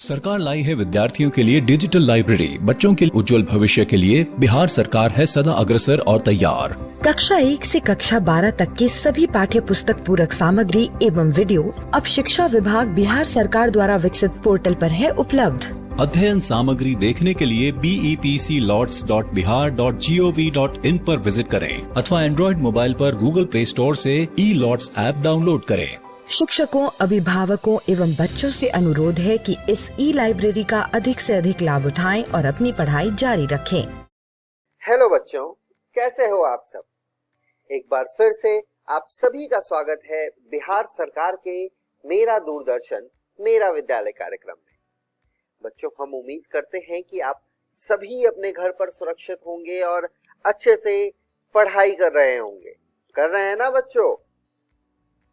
सरकार लाई है विद्यार्थियों के लिए डिजिटल लाइब्रेरी। बच्चों के उज्जवल भविष्य के लिए बिहार सरकार है सदा अग्रसर और तैयार। कक्षा 1 से कक्षा 12 तक के सभी पाठ्य पुस्तक पूरक सामग्री एवं वीडियो अब शिक्षा विभाग बिहार सरकार द्वारा विकसित पोर्टल पर है उपलब्ध। अध्ययन सामग्री देखने के लिए BEPCLots.bihar.gov.in पर विजिट करें अथवा एंड्रॉइड मोबाइल पर गूगल प्ले स्टोर से E-Lots ऐप डाउनलोड करें। शिक्षकों, अभिभावकों एवं बच्चों से अनुरोध है कि इस लाइब्रेरी का अधिक से अधिक लाभ उठाएं और अपनी पढ़ाई जारी रखें। हेलो बच्चों, कैसे हो आप सब? एक बार फिर से आप सभी का स्वागत है बिहार सरकार के मेरा दूरदर्शन मेरा विद्यालय कार्यक्रम में। बच्चों, हम उम्मीद करते हैं कि आप सभी अपने घर पर सुरक्षित होंगे और अच्छे से पढ़ाई कर रहे होंगे। कर रहे हैं ना बच्चों?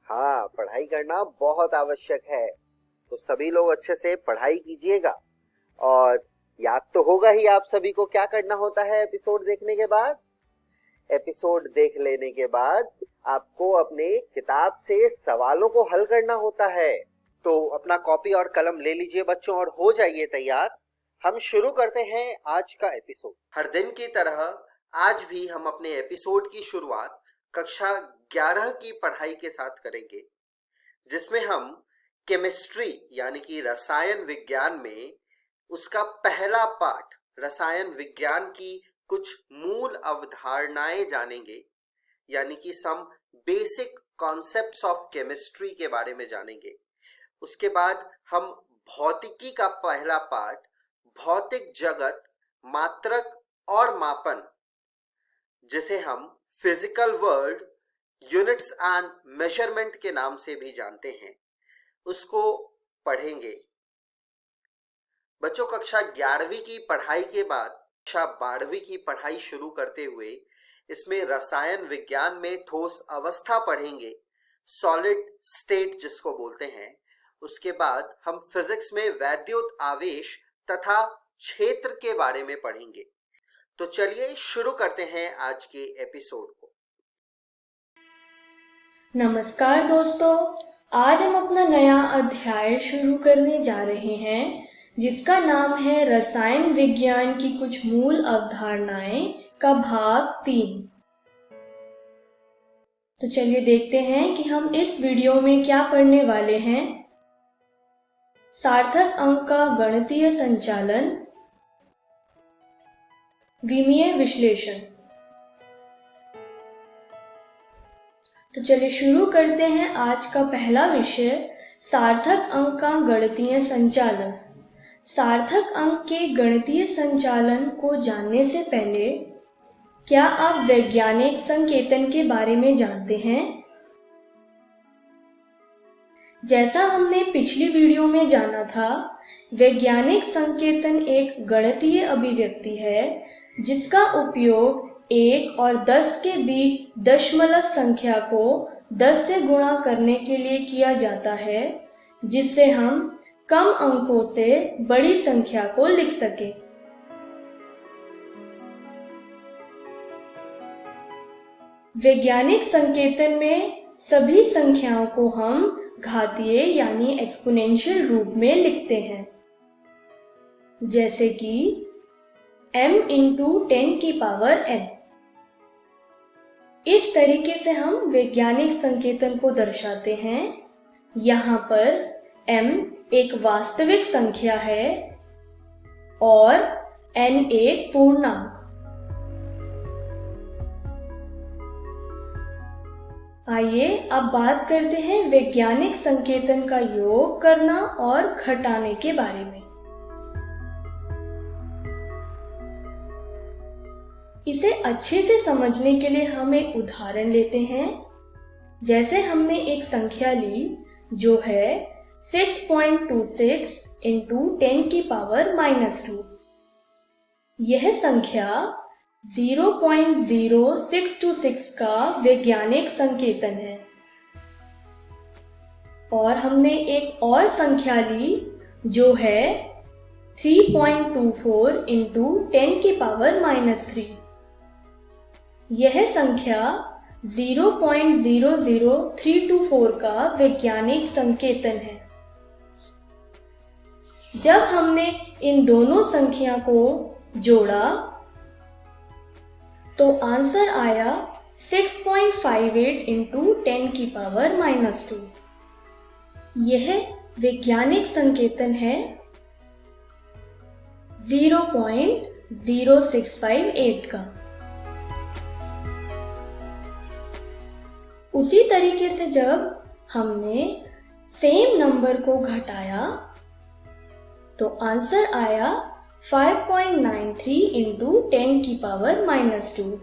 हाँ, पढ़ाई करना बहुत आवश्यक है, तो सभी लोग अच्छे से पढ़ाई कीजिएगा। और याद तो होगा ही आप सभी को क्या करना होता है एपिसोड देखने के बाद। एपिसोड देख लेने के बाद आपको अपने किताब से सवालों को हल करना होता है। तो अपना कॉपी और कलम ले लीजिए बच्चों और हो जाइए तैयार। हम शुरू करते हैं आज का एपिसोड। हर दिन की तरह आज भी हम अपने एपिसोड की शुरुआत कक्षा 11 की पढ़ाई के साथ करेंगे, जिसमें हम केमिस्ट्री यानी कि रसायन विज्ञान में उसका पहला पाठ रसायन विज्ञान की कुछ मूल अवधारणाएं जानेंगे, यानी कि some basic concepts of chemistry के बारे में जानेंगे। उसके बाद हम भौतिकी का पहला पाठ भौतिक जगत, मात्रक और मापन, जिसे हम physical world, units and measurement के नाम से भी जानते हैं, उसको पढ़ेंगे। बच्चों, कक्षा 11वीं की पढ़ाई के बाद कक्षा 12वीं की पढ़ाई शुरू करते हुए इसमें रसायन विज्ञान में ठोस अवस्था पढ़ेंगे, सॉलिड स्टेट जिसको बोलते हैं। उसके बाद हम फिजिक्स में वैद्युत आवेश तथा क्षेत्र के बारे में पढ़ेंगे। तो चलिए शुरू करते हैं आज के एपिसोड को। नमस्कार दोस्तों, आज हम अपना नया अध्याय शुरू करने जा रहे हैं, जिसका नाम है रसायन विज्ञान की कुछ मूल अवधारणाएं का भाग 3। तो चलिए देखते हैं कि हम इस वीडियो में क्या पढ़ने वाले हैं। सार्थक अंक का गणितीय संचालन, विमीय विश्लेषण। तो चलिए शुरू करते हैं आज का पहला विषय, सार्थक अंक का गणितीय संचालन। सार्थक अंक के गणितीय संचालन को जानने से पहले क्या आप वैज्ञानिक संकेतन के बारे में जानते हैं? जैसा हमने पिछली वीडियो में जाना था, वैज्ञानिक संकेतन एक गणितीय अभिव्यक्ति है जिसका उपयोग 1 और 10 के बीच दशमलव संख्या को 10 से गुणा करने के लिए किया जाता है, जिससे हम कम अंकों से बड़ी संख्या को लिख सके। वैज्ञानिक संकेतन में सभी संख्याओं को हम घातीय यानी एक्सपोनेंशियल रूप में लिखते हैं, जैसे कि m × 10 की पावर n। इस तरीके से हम वैज्ञानिक संकेतन को दर्शाते हैं। यहाँ पर m एक वास्तविक संख्या है और n एक पूर्णांक। आइए अब बात करते हैं वैज्ञानिक संकेतन का योग करना और घटाने के बारे में। इसे अच्छे से समझने के लिए हम एक उदाहरण लेते हैं। जैसे हमने एक संख्या ली जो है 6.26 × 10 की पावर -2। यह संख्या 0.0626 का वैज्ञानिक संकेतन है। और हमने एक और संख्या ली जो है 3.24 × 10 की पावर -3। यह संख्या 0.00324 का वैज्ञानिक संकेतन है। जब हमने इन दोनों संख्या को जोड़ा तो आंसर आया 6.58 इंटू 10 की पावर -2। यह वैज्ञानिक संकेतन है 0.0658 का। उसी तरीके से जब हमने सेम नंबर को घटाया तो आंसर आया 5.93 इंटू 10 की पावर -2।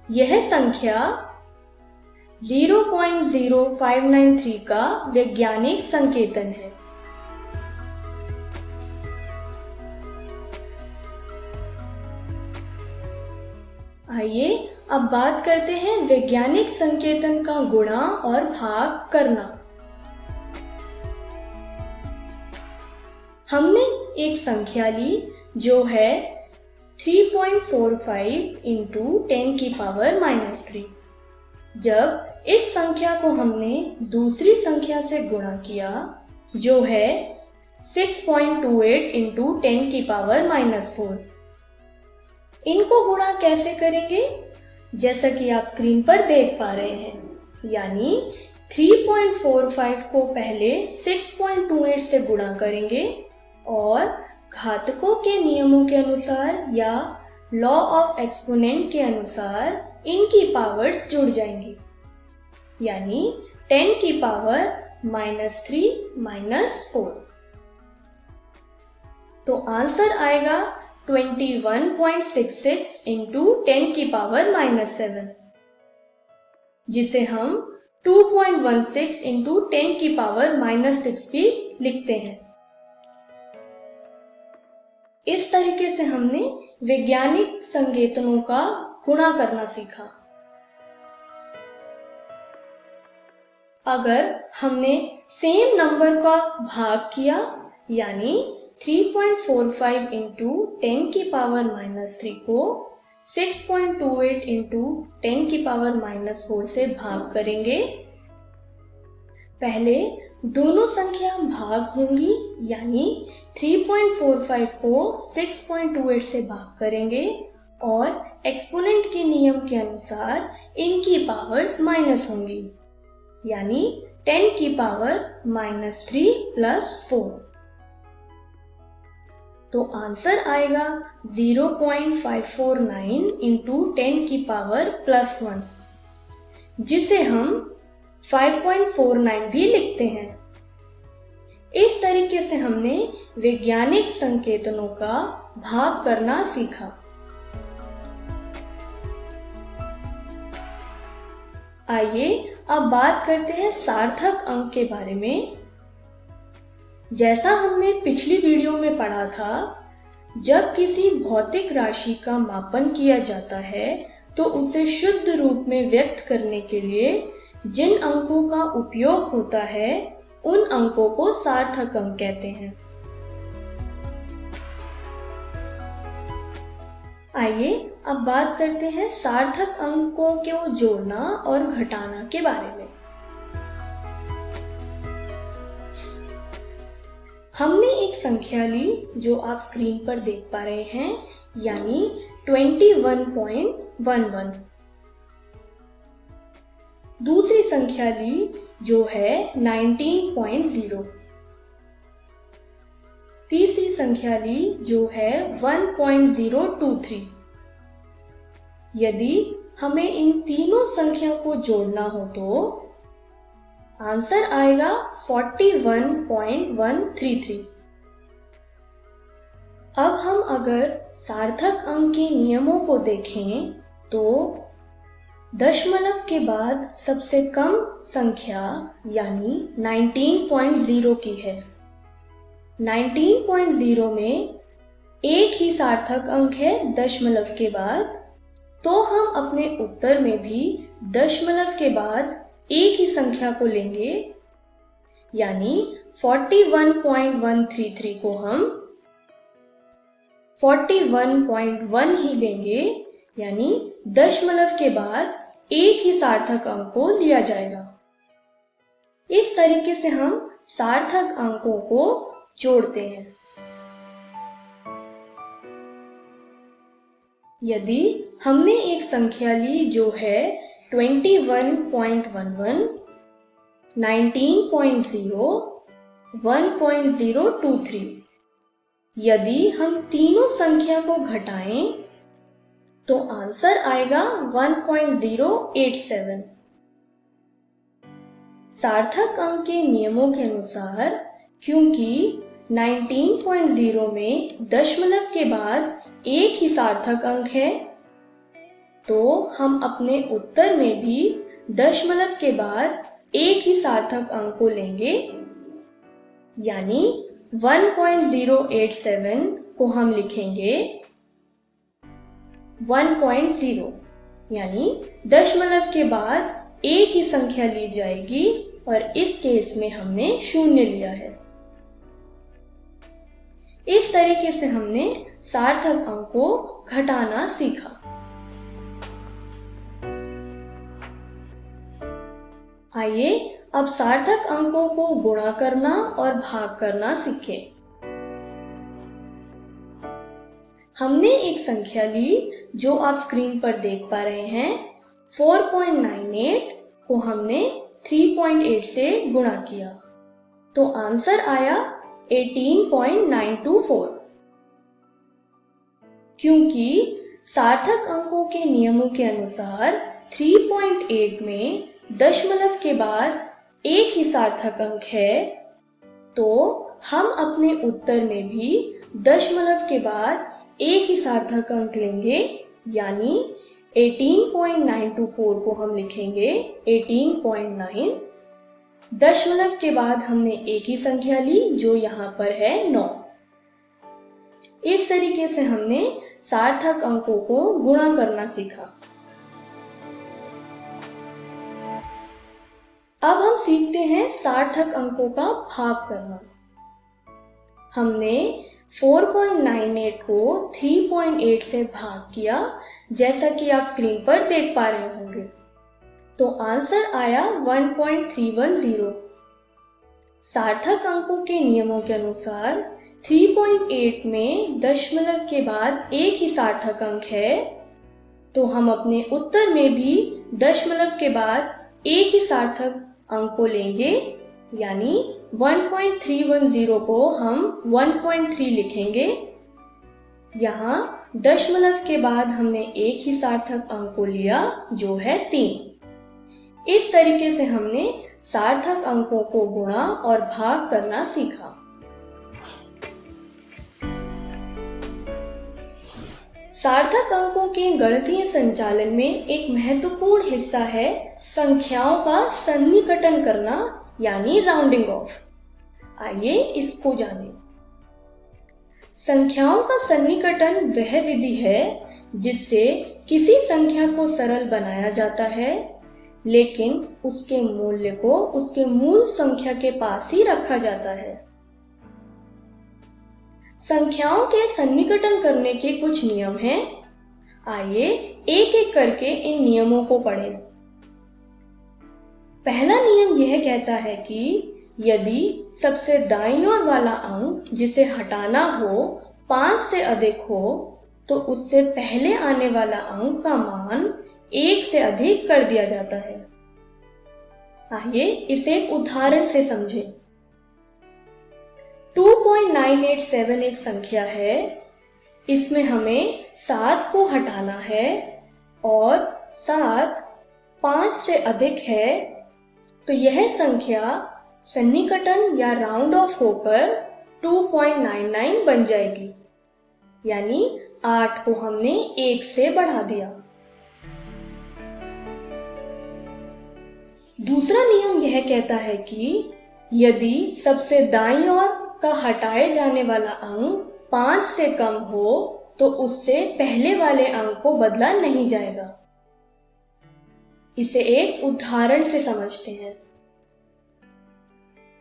यह संख्या 0.0593 का वैज्ञानिक संकेतन है। आइए अब बात करते हैं वैज्ञानिक संकेतन का गुणा और भाग करना। हमने एक संख्या ली जो है 3.45 इंटू 10 की पावर -3। जब इस संख्या को हमने दूसरी संख्या से गुणा किया जो है 6.28 इंटू 10 की पावर -4। इनको गुणा कैसे करेंगे? जैसा कि आप स्क्रीन पर देख पा रहे हैं, यानी 3.45 को पहले 6.28 से गुणा करेंगे और घातकों के नियमों के अनुसार या लॉ ऑफ एक्सपोनेंट के अनुसार इनकी पावर्स जुड़ जाएंगी, यानी 10 की पावर -3 -4। तो आंसर आएगा 21.66 इंटू 10 की पावर -7, जिसे हम 2.16 इंटू 10 की पावर -6 भी लिखते हैं। इस तरीके से हमने वैज्ञानिक संकेतनों का गुणा करना सीखा। अगर हमने सेम नंबर का भाग किया, यानी 3.45 इंटू 10 की पावर -3 को 6.28 इंटू 10 की पावर -4 से भाग करेंगे। पहले दोनों संख्या भाग होंगी, यानी 3.45 को 6.28 से भाग करेंगे और एक्सपोनेंट के नियम के अनुसार इनकी पावर्स माइनस होंगी, यानी 10 की पावर -3 +4। तो आंसर आएगा 0.549 इंटू 10 की पावर +1, जिसे हम 5.49 भी लिखते हैं। इस तरीके से हमने वैज्ञानिक संकेतनों का भाग करना सीखा। आइए अब बात करते हैं सार्थक अंक के बारे में। जैसा हमने पिछली वीडियो में पढ़ा था, जब किसी भौतिक राशि का मापन किया जाता है तो उसे शुद्ध रूप में व्यक्त करने के लिए जिन अंकों का उपयोग होता है उन अंकों को सार्थक अंक कहते हैं। आइए अब बात करते हैं सार्थक अंकों को जोड़ना और घटाना के बारे में। हमने एक संख्या ली जो आप स्क्रीन पर देख पा रहे हैं, यानी 21.11। दूसरी संख्या ली जो है 19.0। तीसरी संख्या ली जो है 1.023। यदि हमें इन तीनों संख्या को जोड़ना हो तो आंसर आएगा 41.133। अब हम अगर सार्थक अंक के नियमों को देखें तो दशमलव के बाद सबसे कम संख्या यानी 19.0 की है। 19.0 में एक ही सार्थक अंक है दशमलव के बाद, तो हम अपने उत्तर में भी दशमलव के बाद एक ही संख्या को लेंगे, यानी 41.133 को हम 41.1 ही लेंगे, यानी दशमलव के बाद एक ही सार्थक अंक को लिया जाएगा। इस तरीके से हम सार्थक अंकों को जोड़ते हैं। यदि हमने एक संख्या ली जो है 21.11, 19.0, 1.023, यदि हम तीनों संख्या को घटाएं तो आंसर आएगा 1.087। सार्थक अंक के नियमों के अनुसार क्योंकि 19.0 में दशमलव के बाद एक ही सार्थक अंक है, तो हम अपने उत्तर में भी दशमलव के बाद एक ही सार्थक अंक को लेंगे, यानी 1.087 को हम लिखेंगे 1.0, यानी दशमलव के बाद एक ही संख्या ली जाएगी और इस केस में हमने 0 लिया है। इस तरीके से हमने सार्थक अंक को घटाना सीखा। आइए अब सार्थक अंकों को गुणा करना और भाग करना सीखें। हमने एक संख्या ली जो आप स्क्रीन पर देख पा रहे हैं। 4.98 को हमने 3.8 से गुणा किया तो आंसर आया 18.924। क्योंकि सार्थक अंकों के नियमों के अनुसार 3.8 में दशमलव के बाद एक ही सार्थक अंक है, तो हम अपने उत्तर में भी दशमलव के बाद एक ही सार्थक अंक लेंगे, यानी 18.924 को हम लिखेंगे 18.9। दशमलव के बाद हमने एक ही संख्या ली जो यहाँ पर है 9। इस तरीके से हमने सार्थक अंकों को गुणा करना सीखा। अब हम सीखते हैं सार्थक अंकों का भाग करना। हमने 4.98 को 3.8 से भाग किया, जैसा कि आप स्क्रीन पर देख पा रहे होंगे, तो आंसर आया 1.310। सार्थक अंकों के नियमों के अनुसार 3.8 में दशमलव के बाद एक ही सार्थक अंक है, तो हम अपने उत्तर में भी दशमलव के बाद एक ही सार्थक अंक को लेंगे, यानी 1.310 को हम 1.3 लिखेंगे। यहाँ दशमलव के बाद हमने एक ही सार्थक अंक को लिया जो है 3। इस तरीके से हमने सार्थक अंकों को गुणा और भाग करना सीखा। सार्थक अंकों के गणितीय संचालन में एक महत्वपूर्ण हिस्सा है संख्याओं का सन्निकटन करना, यानी राउंडिंग ऑफ। आइए इसको जानें। संख्याओं का सन्निकटन वह विधि है जिससे किसी संख्या को सरल बनाया जाता है, लेकिन उसके मूल्य को उसके मूल संख्या के पास ही रखा जाता है। संख्याओं के सन्निकटन करने के कुछ नियम हैं। आइए एक एक करके इन नियमों को पढ़ें। पहला नियम यह कहता है कि यदि सबसे दाईं ओर वाला अंक जिसे हटाना हो 5 से अधिक हो, तो उससे पहले आने वाला अंक का मान 1 से अधिक कर दिया जाता है। आइए इसे एक उदाहरण से समझें। 2.987 एक संख्या है। इसमें हमें 7 को हटाना है और 7 5 से अधिक है, तो यह संख्या सन्निकटन या राउंड ऑफ होकर 2.99 बन जाएगी, यानी 8 को हमने 1 से बढ़ा दिया। दूसरा नियम यह कहता है कि यदि सबसे दाईं ओर का हटाए जाने वाला अंक 5 से कम हो, तो उससे पहले वाले अंक को बदला नहीं जाएगा। इसे एक उदाहरण से समझते हैं।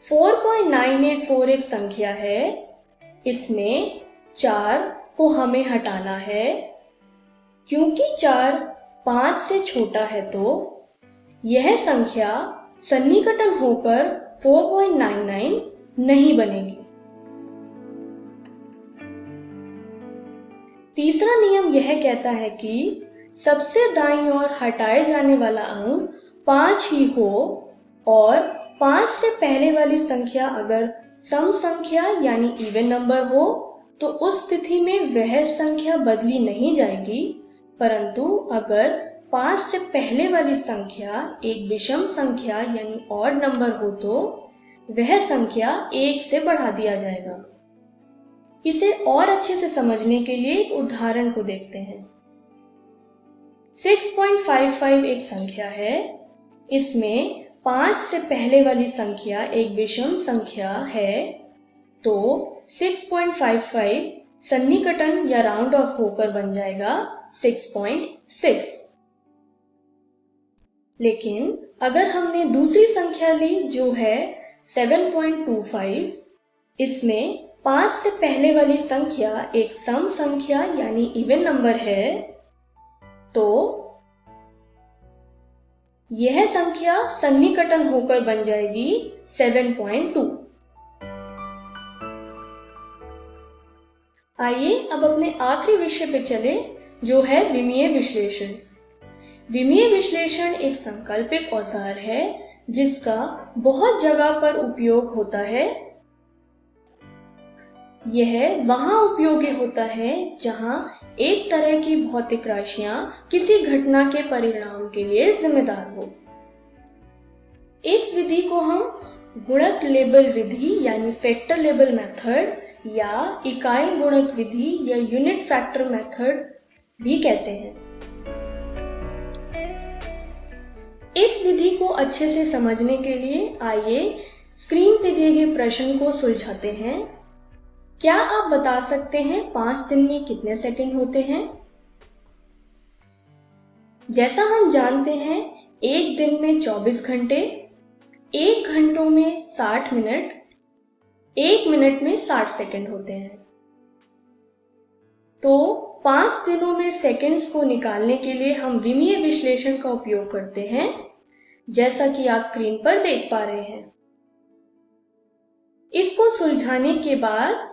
4.984 एक संख्या है। इसमें 4 को हमें हटाना है। क्योंकि 4 5 से छोटा है, तो यह संख्या सन्निकटन होकर 4.99 नहीं बनेगी। तीसरा नियम यह कहता है कि सबसे दाईं ओर हटाए जाने वाला अंक 5 ही हो और 5 से पहले वाली संख्या अगर सम संख्या यानी इवन नंबर हो तो उस स्थिति में वह संख्या बदली नहीं जाएगी, परंतु अगर 5 से पहले वाली संख्या एक विषम संख्या यानी ऑड नंबर हो तो वह संख्या 1 से बढ़ा दिया जाएगा। इसे और अच्छे से समझने के लिए एक उदाहरण को देखते हैं। 6.55 एक संख्या है, इसमें 5 से पहले वाली संख्या एक विषम संख्या है, तो 6.55 सन्निकटन या राउंड ऑफ होकर बन जाएगा 6.6। लेकिन अगर हमने दूसरी संख्या ली जो है 7.25, इसमें 5 से पहले वाली संख्या एक सम संख्या यानी इवन नंबर है, तो यह संख्या सन्निकटन होकर बन जाएगी 7.2। आइए अब अपने आखिरी विषय पे चले जो है विमीय विश्लेषण। विमीय विश्लेषण एक सांकल्पिक औजार है जिसका बहुत जगह पर उपयोग होता है। यह वहां उपयोगी होता है जहां एक तरह की भौतिक राशियां किसी घटना के परिणाम के लिए जिम्मेदार हो। इस विधि को हम गुणक लेबल विधि यानी फैक्टर लेबल मेथड या इकाई गुणक विधि या यूनिट फैक्टर मेथड भी कहते हैं। इस विधि को अच्छे से समझने के लिए आइए स्क्रीन पे दिए गए प्रश्न को सुलझाते हैं। क्या आप बता सकते हैं 5 दिन में कितने सेकंड होते हैं? जैसा हम जानते हैं एक दिन में 24 घंटे, 1 घंटों में 60 मिनट, 1 मिनट में 60 सेकंड होते हैं। तो 5 दिनों में सेकंड्स को निकालने के लिए हम विमीय विश्लेषण का उपयोग करते हैं, जैसा कि आप स्क्रीन पर देख पा रहे हैं। इसको सुलझाने के बाद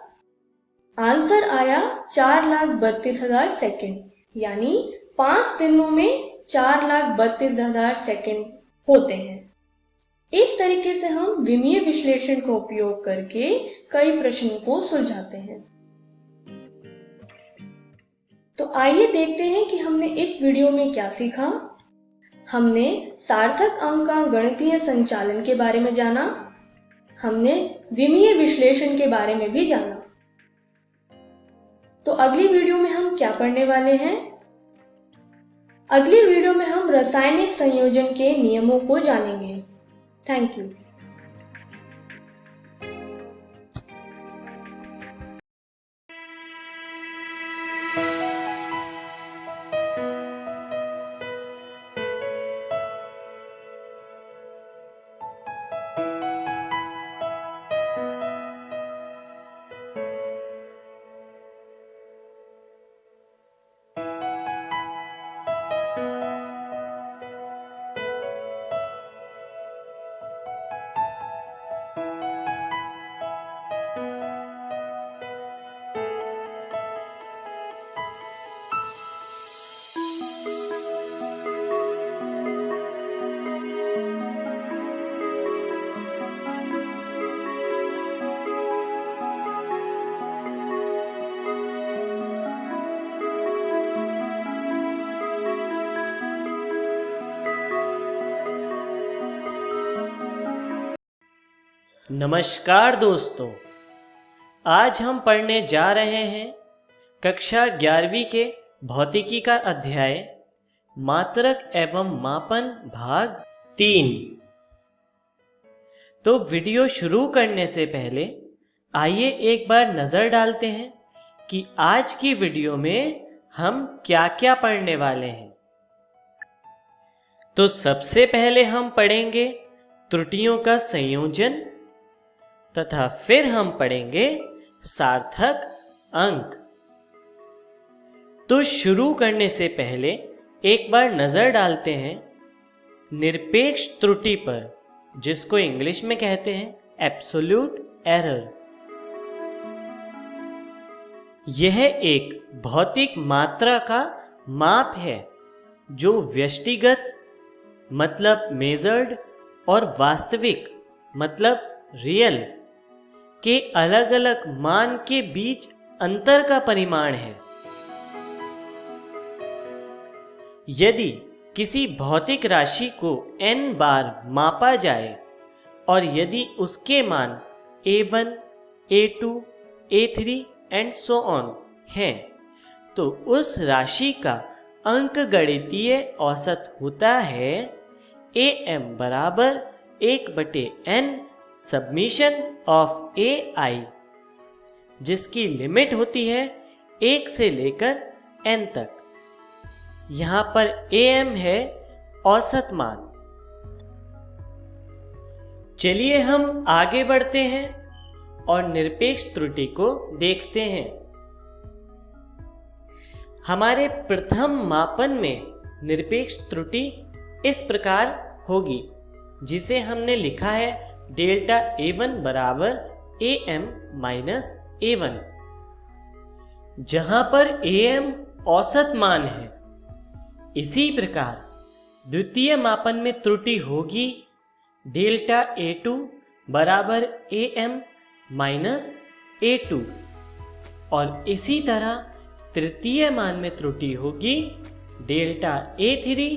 आंसर आया 4,32,000 सेकंड, यानी 5 दिनों में 4,32,000 सेकंड होते हैं। इस तरीके से हम विमीय विश्लेषण का उपयोग करके कई प्रश्नों को सुलझाते हैं। तो आइए देखते हैं कि हमने इस वीडियो में क्या सीखा। हमने सार्थक अंक का गणितीय संचालन के बारे में जाना, हमने विमीय विश्लेषण के बारे में भी जाना। तो अगली वीडियो में हम क्या पढ़ने वाले हैं? अगली वीडियो में हम रासायनिक संयोजन के नियमों को जानेंगे। Thank you. नमस्कार दोस्तों, आज हम पढ़ने जा रहे हैं कक्षा 11वीं के भौतिकी का अध्याय मात्रक एवं मापन भाग 3। तो वीडियो शुरू करने से पहले आइए एक बार नज़र डालते हैं कि आज की वीडियो में हम क्या क्या पढ़ने वाले हैं। तो सबसे पहले हम पढ़ेंगे त्रुटियों का संयोजन तथा फिर हम पढ़ेंगे सार्थक अंक। तो शुरू करने से पहले एक बार नजर डालते हैं निरपेक्ष त्रुटि पर, जिसको इंग्लिश में कहते हैं एब्सोल्यूट एरर। यह एक भौतिक मात्रा का माप है जो व्यष्टिगत मतलब मेजर्ड और वास्तविक मतलब रियल के अलग अलग मान के बीच अंतर का परिमाण है। यदि किसी भौतिक राशि को n बार मापा जाए और यदि उसके मान a1, a2, a3 and so on हैं, तो उस राशि का अंकगणितीय औसत होता है am बराबर 1/n सबमिशन ऑफ ai, जिसकी लिमिट होती है 1 से लेकर n तक। यहाँ पर am है औसत मान। चलिए हम आगे बढ़ते हैं और निरपेक्ष त्रुटि को देखते हैं। हमारे प्रथम मापन में निरपेक्ष त्रुटि इस प्रकार होगी, जिसे हमने लिखा है डेल्टा a1 बराबर am माइनस a1, जहां पर am औसत मान है। इसी प्रकार द्वितीय मापन में त्रुटि होगी डेल्टा a2 बराबर am माइनस a2, और इसी तरह तृतीय मान में त्रुटि होगी डेल्टा a3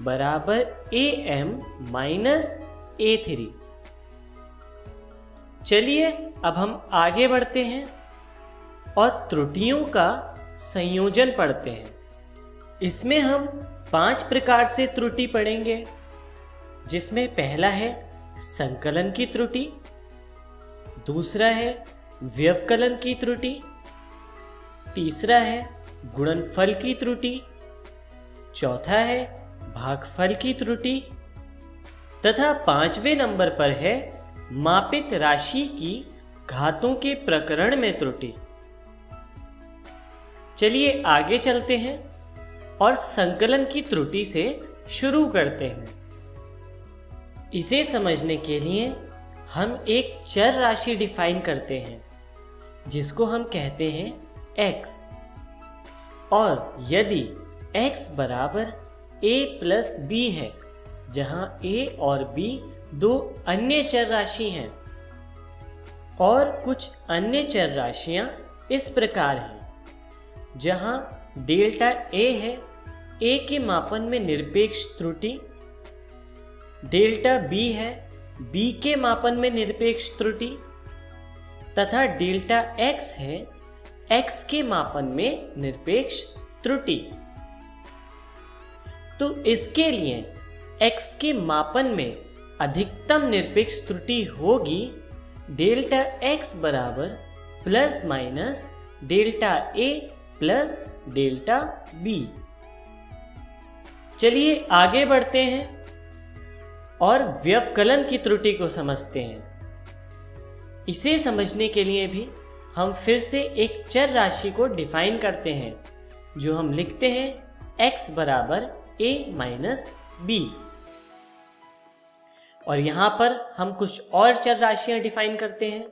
बराबर am माइनस a3। चलिए अब हम आगे बढ़ते हैं और त्रुटियों का संयोजन पढ़ते हैं। इसमें हम 5 प्रकार से त्रुटि पढ़ेंगे, जिसमें पहला है संकलन की त्रुटि, दूसरा है व्यवकलन की त्रुटि, तीसरा है गुणनफल की त्रुटि, चौथा है भागफल की त्रुटि, तथा 5वें नंबर पर है मापित राशि की घातों के प्रकरण में त्रुटि। चलिए आगे चलते हैं और संकलन की त्रुटि से शुरू करते हैं। इसे समझने के लिए हम एक चर राशि डिफाइन करते हैं, जिसको हम कहते हैं x, और यदि x बराबर a प्लस b है, जहां a और b दो अन्य चर राशि हैं, और कुछ अन्य चर राशियां इस प्रकार हैं, जहां डेल्टा a है a के मापन में निरपेक्ष त्रुटि, डेल्टा b है b के मापन में निरपेक्ष त्रुटि, तथा डेल्टा x है x के मापन में निरपेक्ष त्रुटि। तो इसके लिए x के मापन में अधिकतम निरपेक्ष त्रुटि होगी डेल्टा x बराबर plus minus delta a plus delta b। चलिए आगे बढ़ते हैं और व्यवकलन की त्रुटि को समझते हैं। इसे समझने के लिए भी हम फिर से एक चर राशि को डिफाइन करते हैं, जो हम लिखते हैं x बराबर a माइनस b, और यहां पर हम कुछ और चर राशियां डिफाइन करते हैं,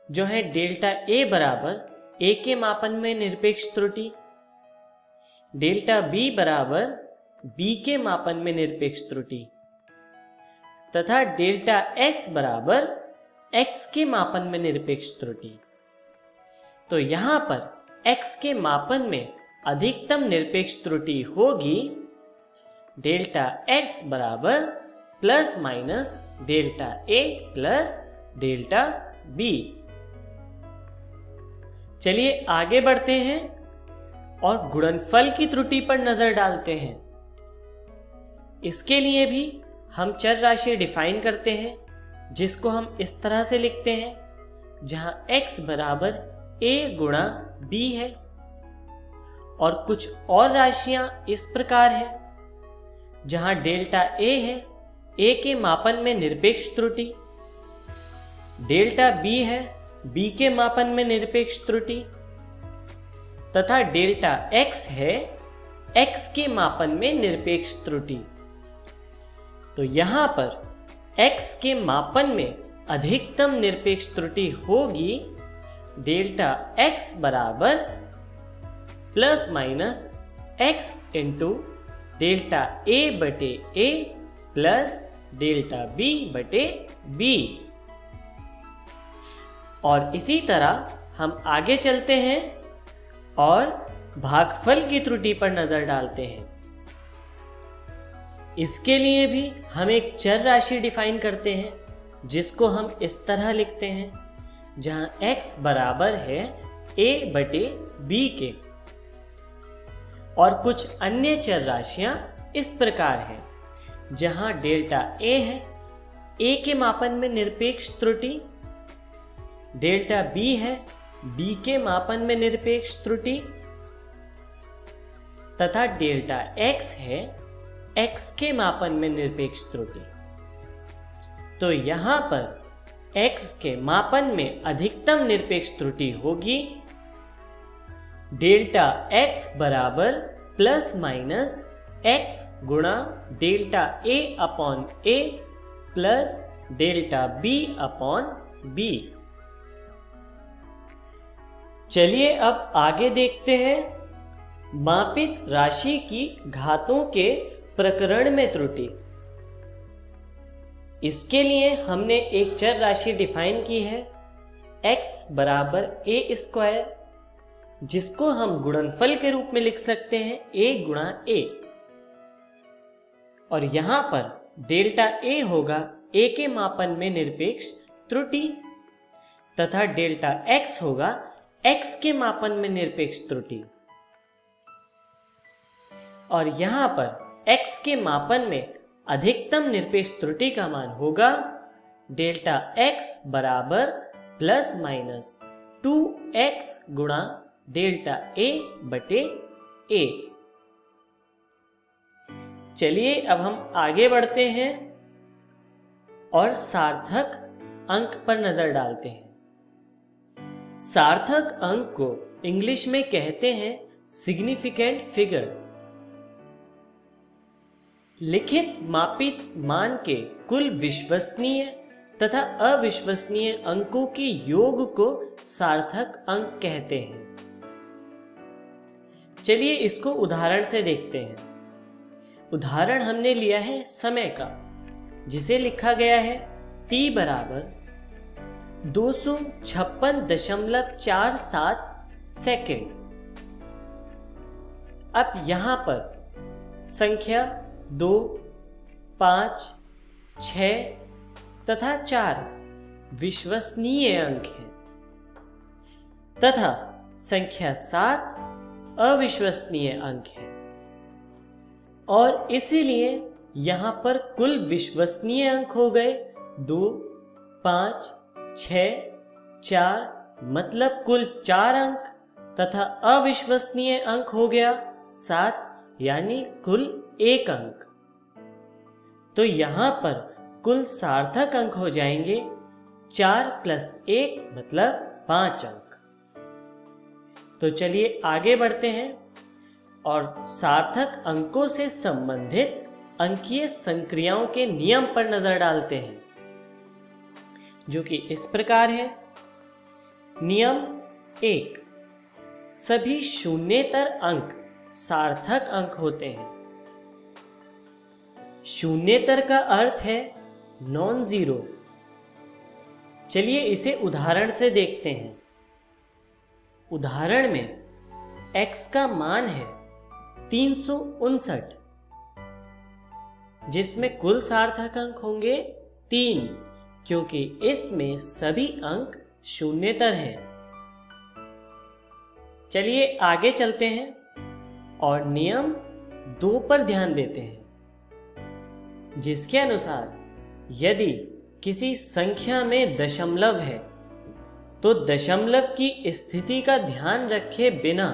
जो है डेल्टा a बराबर a के मापन में निरपेक्ष त्रुटि, डेल्टा b बराबर b के मापन में निरपेक्ष त्रुटि, तथा डेल्टा x बराबर x के मापन में निरपेक्ष त्रुटि। तो यहां पर x के मापन में अधिकतम निरपेक्ष त्रुटि होगी डेल्टा x बराबर plus minus delta a plus delta b। चलिए आगे बढ़ते हैं और गुणनफल की त्रुटि पर नजर डालते हैं। इसके लिए भी हम चर राशि डिफाइन करते हैं, जिसको हम इस तरह से लिखते हैं, जहां x बराबर a गुणा b है, और कुछ और राशियां इस प्रकार हैं, जहां डेल्टा a है a के मापन में निरपेक्ष त्रुटि, डेल्टा b है b के मापन में निरपेक्ष त्रुटि, तथा डेल्टा x है x के मापन में निरपेक्ष त्रुटि। तो यहां पर x के मापन में अधिकतम निरपेक्ष त्रुटि होगी डेल्टा x बराबर plus minus x into delta a बटे a प्लस डेल्टा b बटे b। और इसी तरह हम आगे चलते हैं और भागफल की त्रुटि पर नजर डालते हैं। इसके लिए भी हम एक चर राशि डिफाइन करते हैं जिसको हम इस तरह लिखते हैं, जहां x बराबर है a बटे b के। और कुछ अन्य चर राशियां इस प्रकार हैं, जहां डेल्टा a है a के मापन में निरपेक्ष त्रुटि, डेल्टा b है b के मापन में निरपेक्ष त्रुटि, तथा डेल्टा x है x के मापन में निरपेक्ष त्रुटि। तो यहां पर x के मापन में अधिकतम निरपेक्ष त्रुटि होगी डेल्टा x बराबर प्लस माइनस x गुणा delta a upon a plus delta b upon b। चलिए अब आगे देखते हैं मापित राशि की घातों के प्रकरण में त्रुटि। इसके लिए हमने एक चर राशि डिफाइन की है x बराबर a स्क्वायर, जिसको हम गुणनफल के रूप में लिख सकते हैं a गुणा a। और यहां पर डेल्टा a होगा a के मापन में निरपेक्ष त्रुटि, तथा डेल्टा x होगा x के मापन में निरपेक्ष त्रुटि। और यहां पर x के मापन में अधिकतम निरपेक्ष त्रुटि का मान होगा डेल्टा x बराबर प्लस माइनस 2x गुणा डेल्टा a बटे a। चलिए अब हम आगे बढ़ते हैं और सार्थक अंक पर नजर डालते हैं। सार्थक अंक को इंग्लिश में कहते हैं सिग्निफिकेंट फिगर। लिखित मापित मान के कुल विश्वसनीय तथा अविश्वसनीय अंकों के योग को सार्थक अंक कहते हैं। चलिए इसको उदाहरण से देखते हैं। उदाहरण हमने लिया है समय का, जिसे लिखा गया है t बराबर 256.47 सेकेंड। अब यहां पर संख्या 2, 5, 6 तथा 4 विश्वसनीय अंक हैं, तथा संख्या 7 अविश्वसनीय अंक है। और इसीलिए यहां पर कुल विश्वसनीय अंक हो गए 2, 5, 6, 4, मतलब कुल 4 अंक, तथा अविश्वसनीय अंक हो गया 7, यानी कुल 1 अंक। तो यहां पर कुल सार्थक अंक हो जाएंगे 4 + 1 मतलब 5 अंक। तो चलिए आगे बढ़ते हैं और सार्थक अंकों से संबंधित अंकीय संक्रियाओं के नियम पर नजर डालते हैं, जो कि इस प्रकार है। नियम 1, सभी शून्येतर अंक सार्थक अंक होते हैं। शून्येतर का अर्थ है नॉन जीरो। चलिए इसे उदाहरण से देखते हैं। उदाहरण में x का मान है 359, जिसमें कुल सार्थक अंक होंगे 3, क्योंकि इसमें सभी अंक शून्येतर हैं। चलिए आगे चलते हैं और नियम 2 पर ध्यान देते हैं, जिसके अनुसार यदि किसी संख्या में दशमलव है तो दशमलव की स्थिति का ध्यान रखे बिना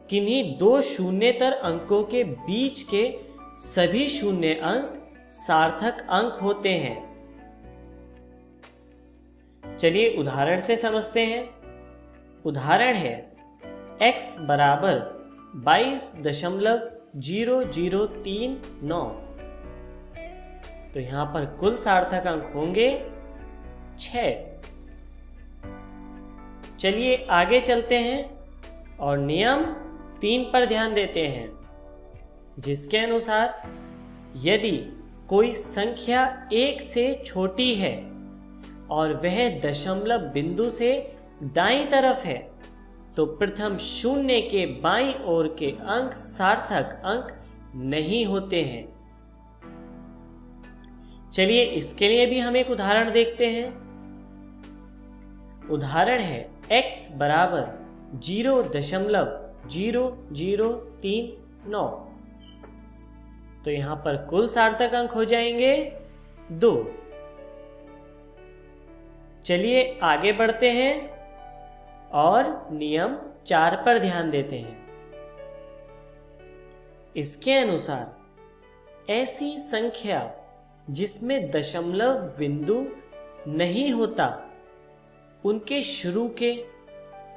किन्हीं 2 शून्येतर अंकों के बीच के सभी शून्य अंक सार्थक अंक होते हैं। चलिए उदाहरण से समझते हैं। उदाहरण है x बराबर 22.0039। तो यहां पर कुल सार्थक अंक होंगे 6। चलिए आगे चलते हैं और नियम 3 पर ध्यान देते हैं, जिसके अनुसार यदि कोई संख्या 1 से छोटी है और वह दशमलव बिंदु से दाईं तरफ है तो प्रथम शून्य के बाईं ओर के अंक सार्थक अंक नहीं होते हैं। चलिए इसके लिए भी हम एक उदाहरण देखते हैं। उदाहरण है x बराबर 0.0039। तो यहां पर कुल सार्थक अंक हो जाएंगे 2। चलिए आगे बढ़ते हैं और नियम 4 पर ध्यान देते हैं। इसके अनुसार ऐसी संख्या जिसमें दशमलव बिंदु नहीं होता, उनके शुरू के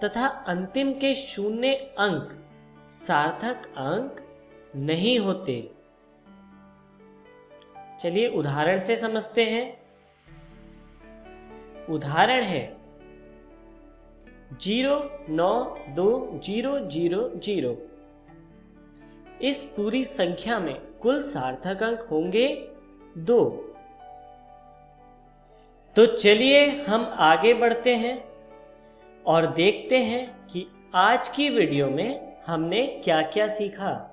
तथा अंतिम के शून्य अंक सार्थक अंक नहीं होते। चलिए उदाहरण से समझते हैं। उदाहरण है 0920000। इस पूरी संख्या में कुल सार्थक अंक होंगे 2। तो चलिए हम आगे बढ़ते हैं और देखते हैं कि आज की वीडियो में हमने क्या क्या सीखा।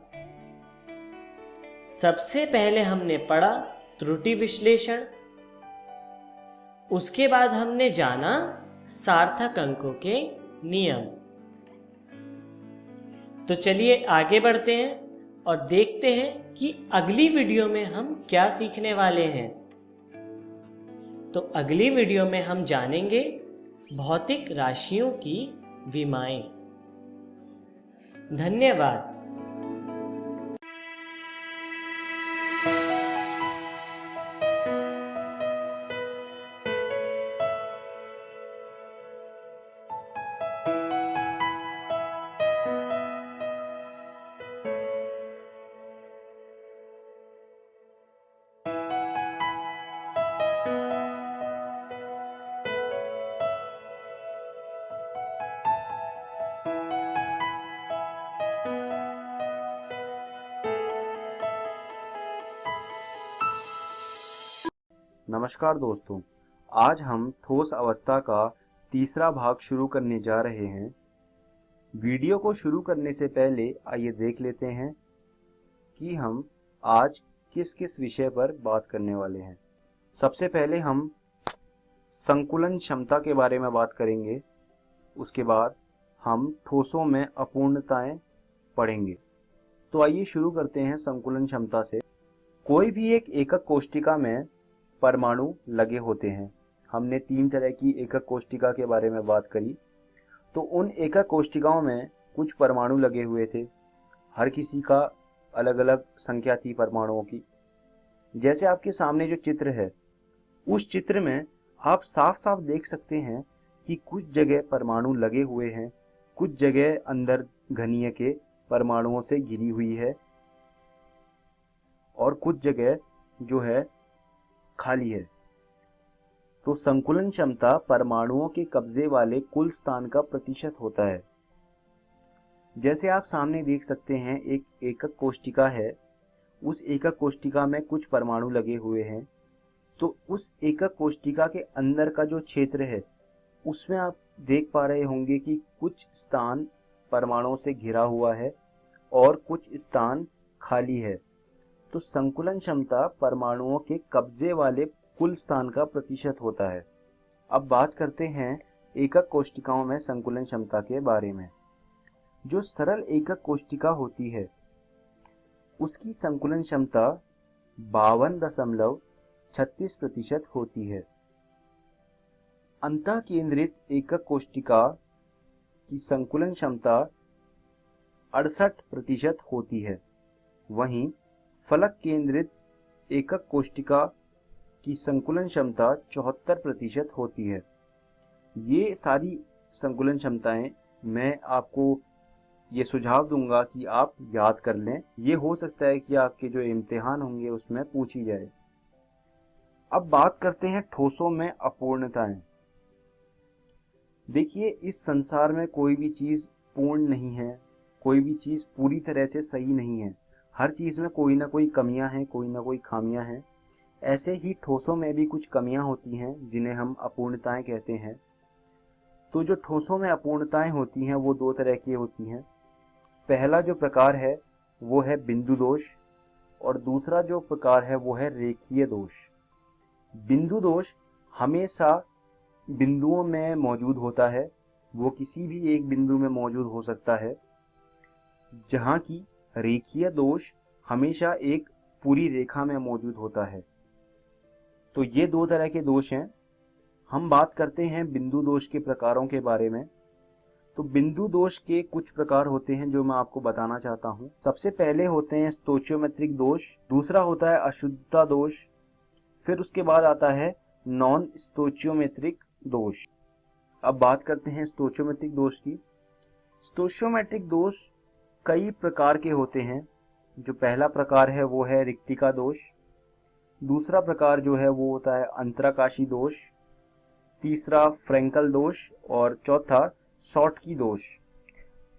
सबसे पहले हमने पढ़ा त्रुटि विश्लेषण, उसके बाद हमने जाना सार्थक अंकों के नियम। तो चलिए आगे बढ़ते हैं और देखते हैं कि अगली वीडियो में हम क्या सीखने वाले हैं। तो अगली वीडियो में हम जानेंगे भौतिक राशियों की विमाएं। धन्यवाद। नमस्कार दोस्तों, आज हम ठोस अवस्था का तीसरा भाग शुरू करने जा रहे हैं। वीडियो को शुरू करने से पहले आइए देख लेते हैं कि हम आज किस किस विषय पर बात करने वाले हैं। सबसे पहले हम संकुलन क्षमता के बारे में बात करेंगे। उसके बाद हम ठोसों में अपूर्णताएं पढ़ेंगे। तो आइए शुरू करते हैं संकुलन क्षमता से। कोई भी एक एकक कोष्ठिका में परमाणु लगे होते हैं। हमने 3 तरह की एकक कोष्ठिका के बारे में बात करी। तो उन एकक कोष्ठिकाओं में कुछ परमाणु लगे हुए थे। हर किसी का अलग अलग संख्या थी परमाणुओं की। जैसे आपके सामने जो चित्र है, उस चित्र में आप साफ साफ देख सकते हैं कि कुछ जगह परमाणु लगे हुए हैं, कुछ जगह अंदर घनीय के परमाणुओं से घिरी हुई है और कुछ जगह जो है खाली है। तो संकुलन क्षमता परमाणुओं के कब्जे वाले कुल स्थान का प्रतिशत होता है। जैसे आप सामने देख सकते हैं, एक एकक कोष्ठिका है। उस एकक कोष्ठिका में कुछ परमाणु लगे हुए हैं। तो उस एकक कोष्ठिका के अंदर का जो क्षेत्र है, उसमें आप देख पा रहे होंगे कि कुछ स्थान परमाणुओं से घिरा हुआ है और कुछ स्थान खाली है। तो संकुलन क्षमता परमाणुओं के कब्जे वाले कुल स्थान का प्रतिशत होता है। अब बात करते हैं एकक कोष्ठिकाओं में संकुलन क्षमता के बारे में। जो सरल एकक कोष्ठिका होती है, उसकी संकुलन क्षमता 52.36% होती है। अंतः केंद्रित एकक कोष्ठिका की संकुलन क्षमता 68% होती है। वहीं फलक केंद्रित एकक कोष्ठिका की संकुलन क्षमता 74% होती है। ये सारी संकुलन क्षमताएं मैं आपको ये सुझाव दूंगा कि आप याद कर लें। ये हो सकता है कि आपके जो इम्तिहान होंगे उसमें पूछी जाए। अब बात करते हैं ठोसों में अपूर्णताएं। देखिए, इस संसार में कोई भी चीज़ पूर्ण नहीं है, कोई भी चीज़ पूरी तरह से सही नहीं है। हर चीज़ में कोई ना कोई कमियां हैं, कोई ना कोई खामियां हैं। ऐसे ही ठोसों में भी कुछ कमियां होती हैं जिन्हें हम अपूर्णताएं कहते हैं। तो जो ठोसों में अपूर्णताएं होती हैं वो दो तरह की होती हैं। पहला जो प्रकार है वो है बिंदु दोष, और दूसरा जो प्रकार है वो है रेखीय दोष। बिंदु दोष हमेशा बिंदुओं में मौजूद होता है, वो किसी भी एक बिंदु में मौजूद हो सकता है, जहाँ की रेखीय दोष हमेशा एक पूरी रेखा में मौजूद होता है। तो ये दो तरह के दोष हैं। हम बात करते हैं बिंदु दोष के प्रकारों के बारे में। तो बिंदु दोष के कुछ प्रकार होते हैं जो मैं आपको बताना चाहता हूँ। सबसे पहले होते हैं स्टोचियोमेट्रिक दोष, दूसरा होता है अशुद्धता दोष, फिर उसके बाद आता है नॉन स्टोचियोमेट्रिक दोष। अब बात करते हैं स्टोचियोमेट्रिक दोष की। स्टोचियोमेट्रिक दोष कई प्रकार के होते हैं। जो पहला प्रकार है वो है रिक्तिका दोष, दूसरा प्रकार जो है वो होता है अंतराकाशी दोष, तीसरा फ्रैंकल दोष और चौथा शॉटकी दोष।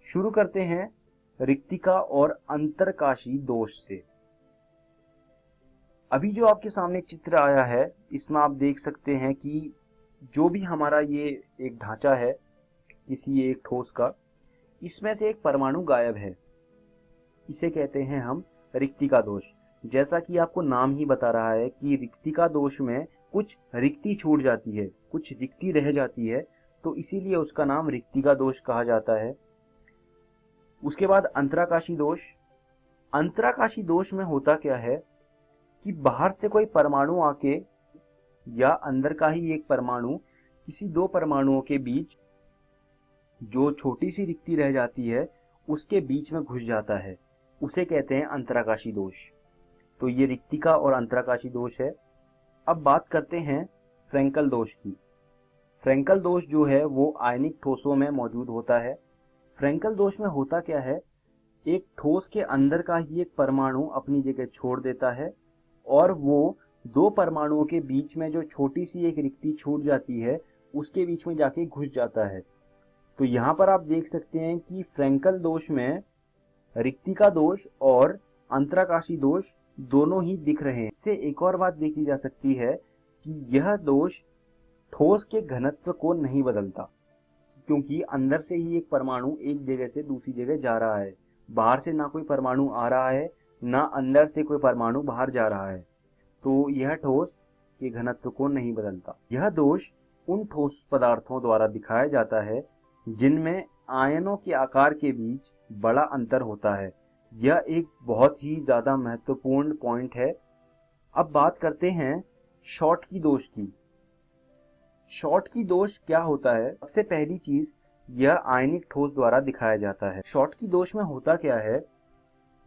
शुरू करते हैं रिक्तिका और अंतरकाशी दोष से। अभी जो आपके सामने चित्र आया है, इसमें आप देख सकते हैं कि जो भी हमारा ये एक ढांचा है किसी एक ठोस का, इसमें से एक परमाणु गायब है। इसे कहते हैं हम रिक्तिका दोष। जैसा कि आपको नाम ही बता रहा है कि रिक्तिका दोष में कुछ रिक्ति छूट जाती है, कुछ रिक्ति रह जाती है, तो इसीलिए उसका नाम रिक्तिका दोष कहा जाता है। उसके बाद अंतराकाशी दोष। अंतराकाशी दोष में होता क्या है कि बाहर से कोई परमाणु आके या अंदर का ही एक परमाणु किसी दो परमाणुओं के बीच जो छोटी सी रिक्ति रह जाती है उसके बीच में घुस जाता है, उसे कहते हैं अंतराकाशी दोष। तो ये रिक्तिका और अंतराकाशी दोष है। अब बात करते हैं फ्रैंकल दोष की। फ्रैंकल दोष जो है वो आयनिक ठोसों में मौजूद होता है। फ्रैंकल दोष में होता क्या है, एक ठोस के अंदर का ही एक परमाणु अपनी जगह छोड़ देता है और वो दो परमाणुओं के बीच में जो छोटी सी एक रिक्ति छूट जाती है उसके बीच में जाके घुस जाता है। तो यहाँ पर आप देख सकते हैं कि फ्रैंकल दोष में रिक्तिका दोष और अंतराकाशी दोष दोनों ही दिख रहे हैं। इससे एक और बात देखी जा सकती है कि यह दोष ठोस के घनत्व को नहीं बदलता, क्योंकि अंदर से ही एक परमाणु एक जगह से दूसरी जगह जा रहा है। बाहर से ना कोई परमाणु आ रहा है, ना अंदर से कोई परमाणु बाहर जा रहा है, तो यह ठोस के घनत्व को नहीं बदलता। यह दोष उन ठोस पदार्थों द्वारा दिखाया जाता है जिनमें आयनों के आकार के बीच बड़ा अंतर होता है। यह एक बहुत ही ज्यादा महत्वपूर्ण पॉइंट है। अब बात करते हैं शॉटकी दोष की। शॉटकी दोष क्या होता है? सबसे पहली चीज, यह आयनिक ठोस द्वारा दिखाया जाता है। शॉटकी दोष में होता क्या है,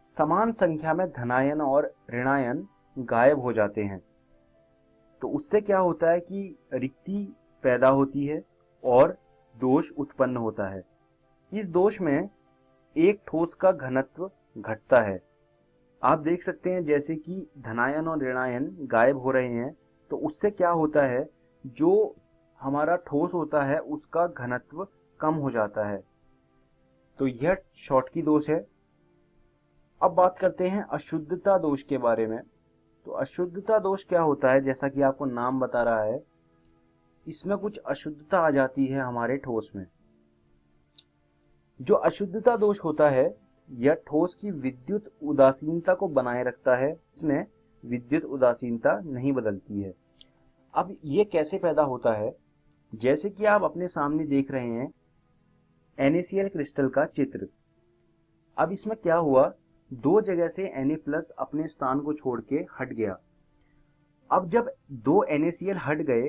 समान संख्या में धनायन और ऋणायन गायब हो जाते हैं। तो उससे क्या होता है कि रिक्ति पैदा होती है और दोष उत्पन्न होता है। इस दोष में एक ठोस का घनत्व घटता है। आप देख सकते हैं जैसे कि धनायन और ऋणायन गायब हो रहे हैं, तो उससे क्या होता है, जो हमारा ठोस होता है उसका घनत्व कम हो जाता है। तो यह शॉटकी दोष है। अब बात करते हैं अशुद्धता दोष के बारे में। तो अशुद्धता दोष क्या होता है, जैसा कि आपको नाम बता रहा है, इसमें कुछ अशुद्धता आ जाती है हमारे ठोस में। जो अशुद्धता दोष होता है यह ठोस की विद्युत उदासीनता को बनाए रखता है। इसमें विद्युत उदासीनता नहीं बदलती है। अब ये कैसे पैदा होता है, जैसे कि आप अपने सामने देख रहे हैं NaCl क्रिस्टल का चित्र। अब इसमें क्या हुआ, दो जगह से Na+ अपने स्थान को छोड़ के हट गया। अब जब दो NaCl हट गए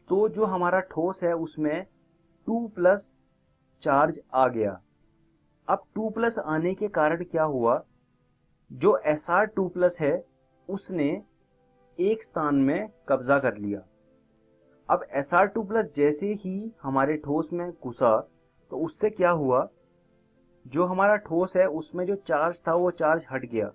तो जो हमारा ठोस है उसमें 2+ चार्ज आ गया। अब 2+ आने के कारण क्या हुआ, जो Sr2+ है उसने एक स्थान में कब्जा कर लिया। अब Sr2+ जैसे ही हमारे ठोस में घुसा तो उससे क्या हुआ, जो हमारा ठोस है उसमें जो चार्ज था वो चार्ज हट गया।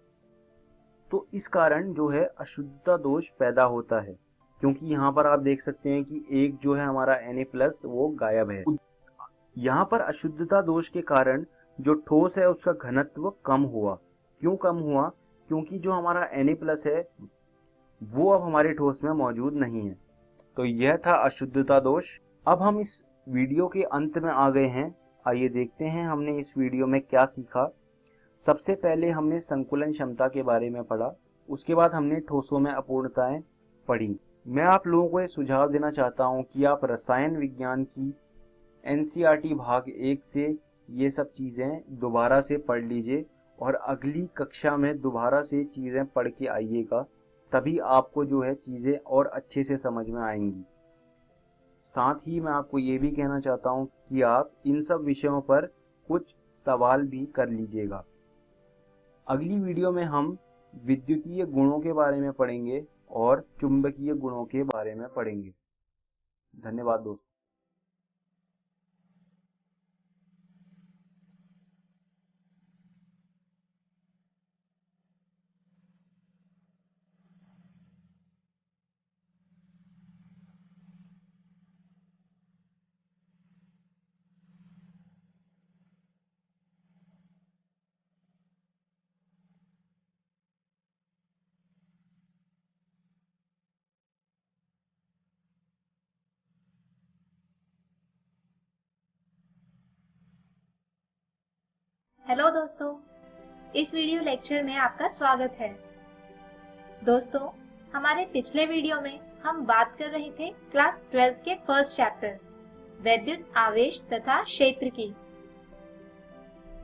तो इस कारण जो है अशुद्धता दोष पैदा होता है। क्योंकि यहाँ पर आप देख सकते हैं कि एक जो है हमारा Na+ वो गायब है। यहाँ पर अशुद्धता दोष के कारण जो ठोस है उसका घनत्व कम हुआ। क्यों कम हुआ? क्योंकि जो हमारा Na+ है वो अब हमारे ठोस में मौजूद नहीं है। तो यह था अशुद्धता दोष। अब हम इस वीडियो के अंत में आ गए हैं। आइए देखते हैं हमने इस वीडियो में क्या सीखा। सबसे पहले हमने संकुलन क्षमता के बारे में पढ़ा, उसके बाद हमने ठोसों में अपूर्णताएं पढ़ी। मैं आप लोगों को ये सुझाव देना चाहता हूं कि आप रसायन विज्ञान की NCERT भाग 1 से ये सब चीज़ें दोबारा से पढ़ लीजिए और अगली कक्षा में दोबारा से चीज़ें पढ़ के आइएगा, तभी आपको जो है चीज़ें और अच्छे से समझ में आएंगी। साथ ही मैं आपको ये भी कहना चाहता हूँ कि आप इन सब विषयों पर कुछ सवाल भी कर लीजिएगा। अगली वीडियो में हम विद्युतीय गुणों के बारे में पढ़ेंगे और चुंबकीय गुणों के बारे में पढ़ेंगे। धन्यवाद दोस्तों। हेलो दोस्तों, इस वीडियो लेक्चर में आपका स्वागत है। दोस्तों, हमारे पिछले वीडियो में हम बात कर रहे थे क्लास 12 के फर्स्ट चैप्टर वैद्युत आवेश तथा क्षेत्र की,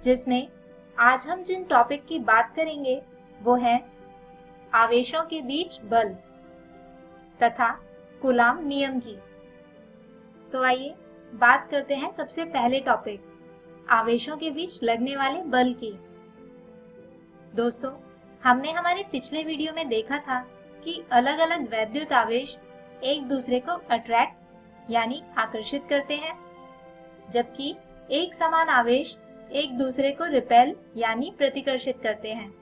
जिसमें आज हम जिन टॉपिक की बात करेंगे वो है आवेशों के बीच बल तथा कूलाम नियम की। तो आइए बात करते हैं सबसे पहले टॉपिक आवेशों के बीच लगने वाले बल की। दोस्तों, हमने हमारे पिछले वीडियो में देखा था कि अलग अलग वैद्युत आवेश एक दूसरे को अट्रैक्ट यानी आकर्षित करते हैं, जबकि एक समान आवेश एक दूसरे को रिपेल यानी प्रतिकर्षित करते हैं।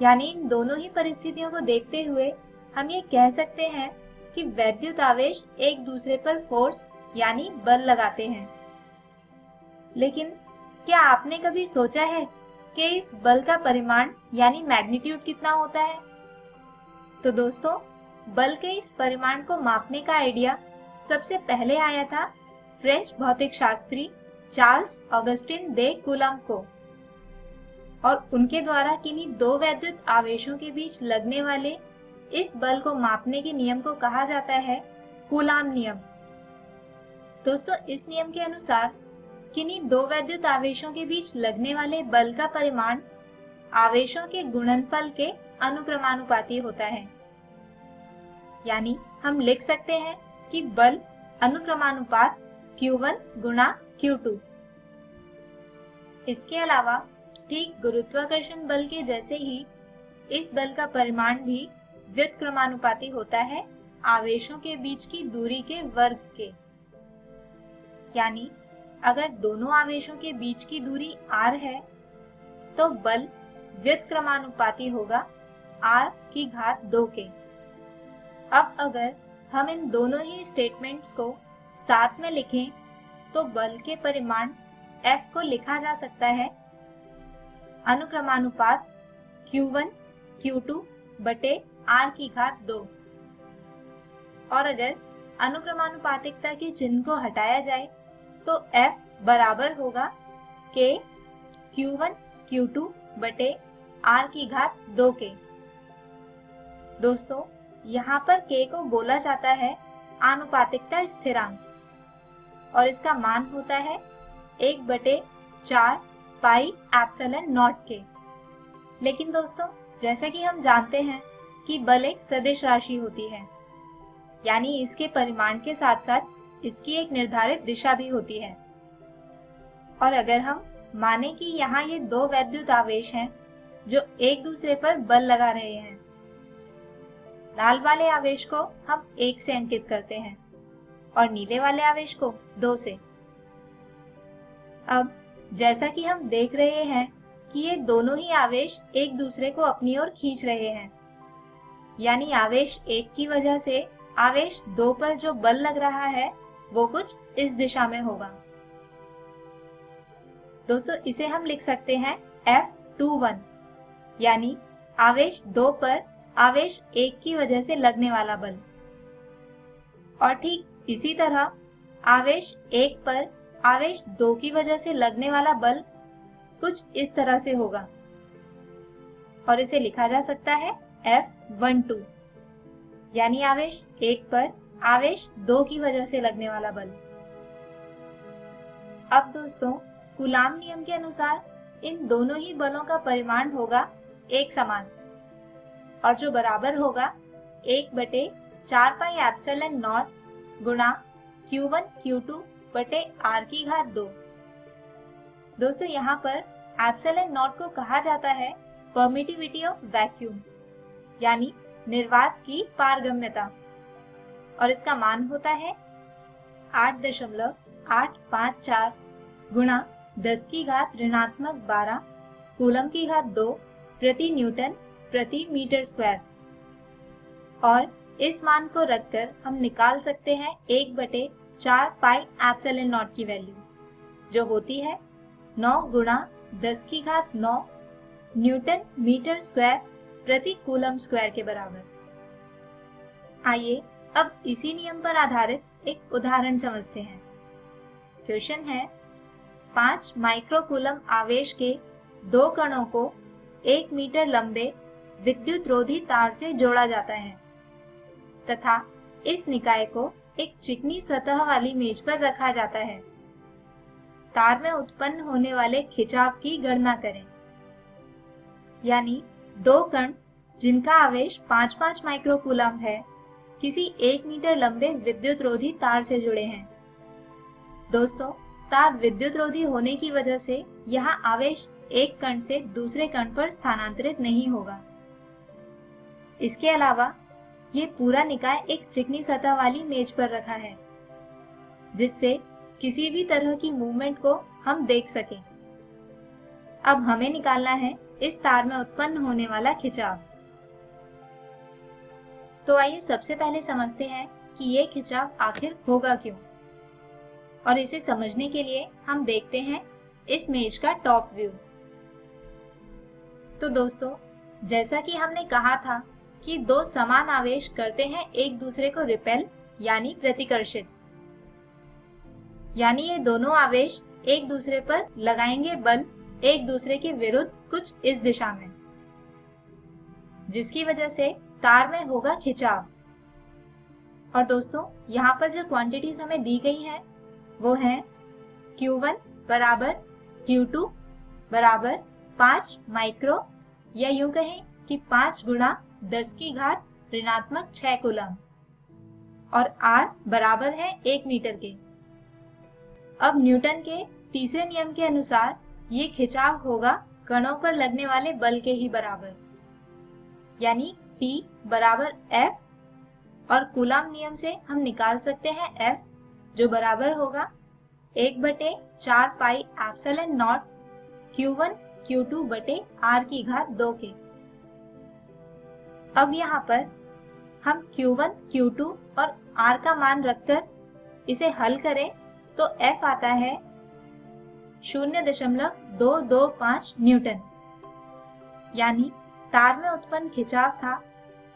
यानी इन दोनों ही परिस्थितियों को देखते हुए हम ये कह सकते हैं कि वैद्युत आवेश एक दूसरे पर फोर्स यानी बल लगाते हैं। लेकिन क्या आपने कभी सोचा है कि इस बल का परिमाण यानी मैग्नीट्यूड कितना होता है? तो दोस्तों, बल के इस परिमाण को मापने का आइडिया सबसे पहले आया था फ्रेंच भौतिक शास्त्री चार्ल्स ऑगस्टिन दे कूलम को, और उनके द्वारा किन्हीं दो वैद्युत आवेशों के बीच लगने वाले इस बल को मापने के नियम को कहा जाता है कूलाम नियम। दोस्तों, इस नियम के अनुसार किन्हीं दो वैद्युत आवेशों के बीच लगने वाले बल का परिमाण आवेशों के गुणनफल के अनुक्रमानुपाती होता है। यानी हम लिख सकते हैं कि बल अनुक्रमानुपात Q1 गुणा Q2। इसके अलावा ठीक गुरुत्वाकर्षण बल के जैसे ही इस बल का परिमाण भी व्युत्क्रमानुपाती होता है आवेशों के बीच की दूरी के वर्ग के। यानी अगर दोनों आवेशों के बीच की दूरी r है तो बल व्युत्क्रमानुपाती होगा r⁴ के। अब अगर हम इन दोनों ही स्टेटमेंट्स को साथ में लिखें तो बल के परिमाण F को लिखा जा सकता है अनुक्रमानुपात Q1 Q2 बटे r⁴। और अगर अनुक्रमानुपातिकता के चिन्ह को हटाया जाए तो F बराबर होगा K Q1 Q2 बटे r⁴ के। दोस्तों, यहाँ पर K को बोला जाता है आनुपातिकता स्थिरांक और इसका मान होता है 1/4 पाई एप्सिलॉन नॉट के। लेकिन दोस्तों, जैसा कि हम जानते हैं कि बल एक सदिश राशि होती है, यानी इसके परिमाण के साथ साथ इसकी एक निर्धारित दिशा भी होती है। और अगर हम माने कि यहाँ ये दो वैद्युत आवेश हैं जो एक दूसरे पर बल लगा रहे हैं, लाल वाले आवेश को हम 1 से अंकित करते हैं और नीले वाले आवेश को 2 से। अब जैसा कि हम देख रहे हैं कि ये दोनों ही आवेश एक दूसरे को अपनी ओर खींच रहे हैं, यानी आवेश 1 की वजह से आवेश 2 पर जो बल लग रहा है वो कुछ इस दिशा में होगा। दोस्तों इसे हम लिख सकते हैं F21, यानी आवेश 2 पर आवेश 1 की वजह से लगने वाला बल। और ठीक इसी तरह आवेश 1 पर आवेश 2 की वजह से लगने वाला बल कुछ इस तरह से होगा और इसे लिखा जा सकता है F12, यानी आवेश 1 पर आवेश 2 की वजह से लगने वाला बल। अब दोस्तों कूलाम नियम के अनुसार इन दोनों ही बलों का परिमाण होगा एक समान और जो बराबर होगा 1/4 पाई एप्सिलॉन नॉट गुणा Q1 Q2 बटे R की घात 2। दोस्तों यहाँ पर एप्सिलॉन नॉट को कहा जाता है परमिटिविटी ऑफ वैक्यूम, यानी निर्वात की पारगम्यता, और इसका मान होता है 8.854 गुणा 10 की घात ऋणात्मक 12 कूलम की घात 2 प्रति न्यूटन प्रति मीटर स्क्वायर। और इस मान को रखकर हम निकाल सकते हैं 1/4 पाई एप्सिलॉन नॉट की वैल्यू, जो होती है 9 गुणा 10 की घात 9 न्यूटन मीटर स्क्वायर प्रति कूलम स्क्वायर के बराबर। आइए अब इसी नियम पर आधारित एक उदाहरण समझते हैं। क्वेश्चन है 5 माइक्रोकूलम आवेश के 2 कणों को 1 मीटर लंबे विद्युत रोधी तार से जोड़ा जाता है तथा इस निकाय को एक चिकनी सतह वाली मेज पर रखा जाता है। तार में उत्पन्न होने वाले खिंचाव की गणना करें। यानी 2 कण जिनका आवेश 5-5 माइक्रोकूलम है किसी 1 मीटर लंबे विद्युत रोधी तार से जुड़े हैं। दोस्तों तार विद्युत रोधी होने की वजह से यहाँ आवेश एक कण से दूसरे कण पर स्थानांतरित नहीं होगा। इसके अलावा ये पूरा निकाय एक चिकनी सतह वाली मेज पर रखा है जिससे किसी भी तरह की मूवमेंट को हम देख सकें। अब हमें निकालना है इस तार में उत्पन्न होने वाला खिंचाव। तो आइए सबसे पहले समझते हैं कि ये खिंचाव आखिर होगा क्यों, और इसे समझने के लिए हम देखते हैं इस मेज का टॉप व्यू। तो दोस्तों जैसा कि हमने कहा था कि 2 समान आवेश करते हैं एक दूसरे को रिपेल यानी प्रतिकर्षित, यानी ये दोनों आवेश एक दूसरे पर लगाएंगे बल एक दूसरे के विरुद्ध कुछ इस दिशा में, जिसकी वजह से तार में होगा खिंचाव। और दोस्तों यहाँ पर जो क्वांटिटीज हमें दी गई है वो है Q1 बराबर Q2 बराबर 5 माइक्रो, या यूं कहें कि 5 गुणा 10 की घात ऋणात्मक 6 कूलम, और R बराबर है 1 मीटर के। अब न्यूटन के तीसरे नियम के अनुसार ये खिंचाव होगा कणों पर लगने वाले बल के ही बराबर, यानी T बराबर F, और कूलम नियम से हम निकाल सकते हैं F, जो बराबर होगा 1/4 pi epsilon not Q1 Q2 बटे R की घात 2 के। अब यहाँ पर हम Q1 Q2 और R का मान रखकर इसे हल करें तो F आता है 0.225 न्यूटन, यानी तार में उत्पन्न खिंचाव था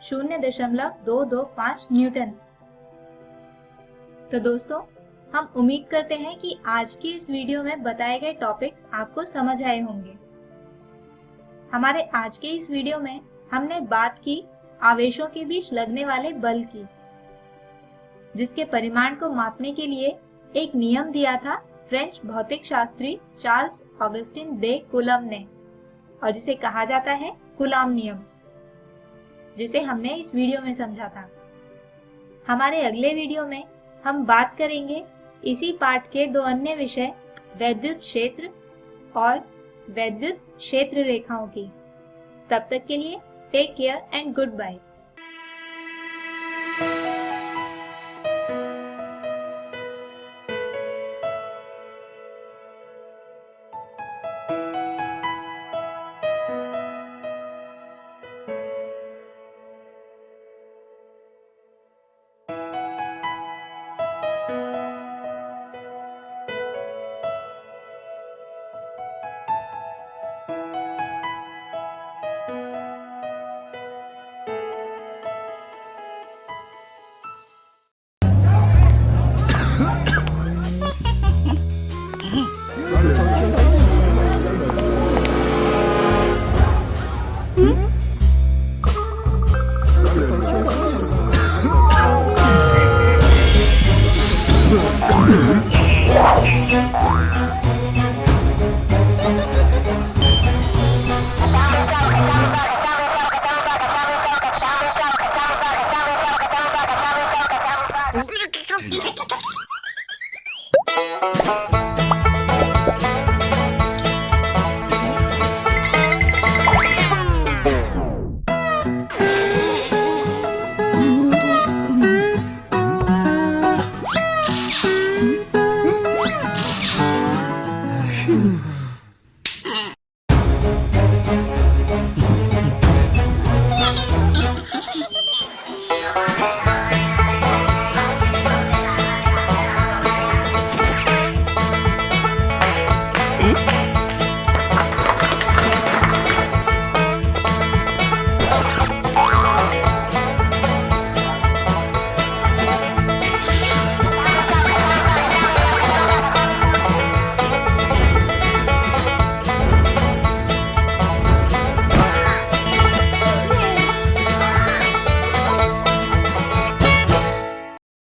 0.225 न्यूटन। तो दोस्तों हम उम्मीद करते हैं कि आज की इस वीडियो में बताए गए टॉपिक्स आपको समझ आए होंगे। हमारे आज के इस वीडियो में हमने बात की आवेशों के बीच लगने वाले बल की, जिसके परिमाण को मापने के लिए एक नियम दिया था फ्रेंच भौतिक शास्त्री चार्ल्स ऑगस्टिन दे कूलम ने, और जिसे कहा जाता है कूलाम नियम, जिसे हमने इस वीडियो में समझा था। हमारे अगले वीडियो में हम बात करेंगे इसी पाठ के 2 अन्य विषय वैद्युत क्षेत्र और वैद्युत क्षेत्र रेखाओं की। तब तक के लिए take care and goodbye.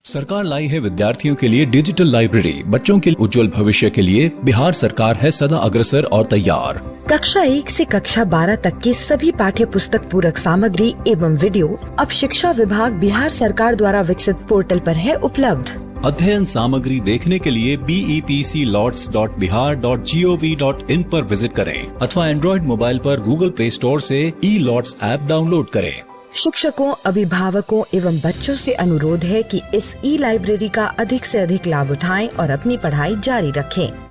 सरकार लाई है विद्यार्थियों के लिए डिजिटल लाइब्रेरी। बच्चों के उज्जवल भविष्य के लिए बिहार सरकार है सदा अग्रसर और तैयार। कक्षा 1 से कक्षा 12 तक की सभी पाठ्य पुस्तक पूरक सामग्री एवं वीडियो अब शिक्षा विभाग बिहार सरकार द्वारा विकसित पोर्टल पर है उपलब्ध। अध्ययन सामग्री देखने के लिए BEPCLOTS.bihar.gov.in पर विजिट करें अथवा एंड्रॉइड मोबाइल पर गूगल प्ले स्टोर से E-LOTS ऐप डाउनलोड करें। शिक्षकों, अभिभावकों एवं बच्चों से अनुरोध है कि इस ई लाइब्रेरी का अधिक से अधिक लाभ उठाएं और अपनी पढ़ाई जारी रखें।